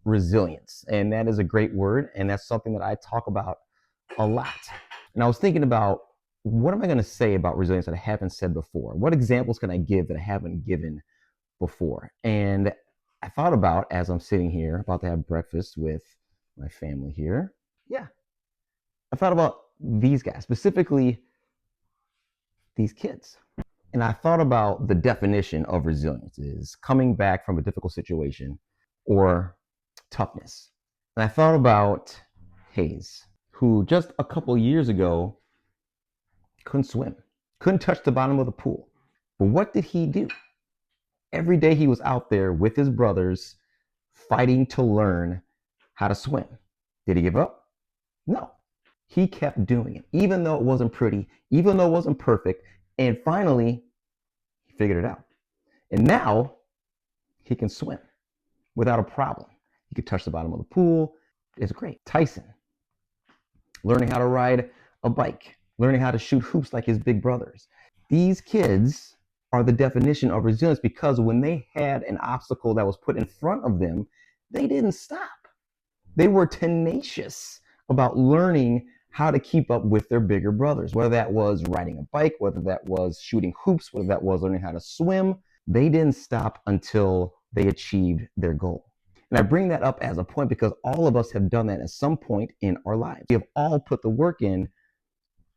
resilience. And that is a great word. And that's something that I talk about a lot. And I was thinking about, what am I going to say about resilience that I haven't said before? What examples can I give that I haven't given before? And I thought about, as I'm sitting here about to have breakfast with my family here, yeah, I thought about these guys, specifically these kids. And I thought about the definition of resilience is coming back from a difficult situation or toughness. And I thought about Hayes, who just a couple years ago couldn't swim, couldn't touch the bottom of the pool. But what did he do? Every day he was out there with his brothers fighting to learn how to swim. Did he give up? No. He kept doing it, even though it wasn't pretty, even though it wasn't perfect. And finally, he figured it out. And now he can swim without a problem. He could touch the bottom of the pool. It's great. Tyson, learning how to ride a bike, learning how to shoot hoops like his big brothers. These kids are the definition of resilience because when they had an obstacle that was put in front of them, they didn't stop. They were tenacious about learning how to keep up with their bigger brothers, whether that was riding a bike, whether that was shooting hoops, whether that was learning how to swim. They didn't stop until they achieved their goal. And I bring that up as a point because all of us have done that at some point in our lives. We have all put the work in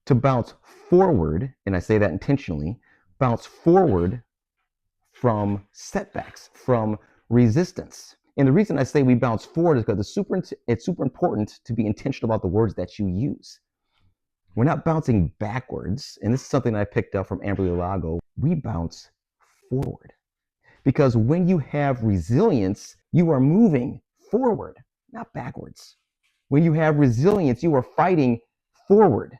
to bounce forward, and I say that intentionally, bounce forward from setbacks, from resistance. And the reason I say we bounce forward is because it's super important to be intentional about the words that you use. We're not bouncing backwards, and this is something I picked up from Amberly Lago. We bounce forward. Because when you have resilience, you are moving forward, not backwards. When you have resilience, you are fighting forward,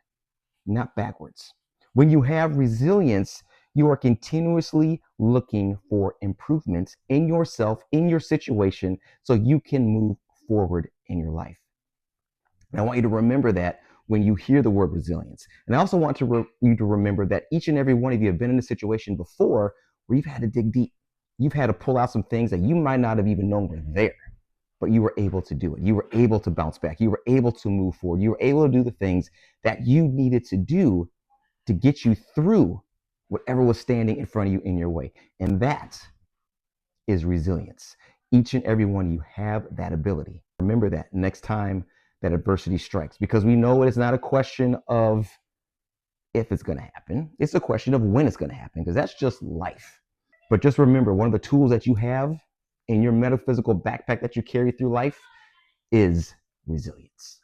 not backwards. When you have resilience, you are continuously looking for improvements in yourself, in your situation, so you can move forward in your life. And I want you to remember that when you hear the word resilience. And I also want you to remember that each and every one of you have been in a situation before where you've had to dig deep. You've had to pull out some things that you might not have even known were there, but you were able to do it. You were able to bounce back. You were able to move forward. You were able to do the things that you needed to do to get you through whatever was standing in front of you in your way. And that is resilience. Each and every one of you have that ability. Remember that next time that adversity strikes, because we know it is not a question of if it's going to happen. It's a question of when it's going to happen, because that's just life. But just remember, one of the tools that you have in your metaphysical backpack that you carry through life is resilience.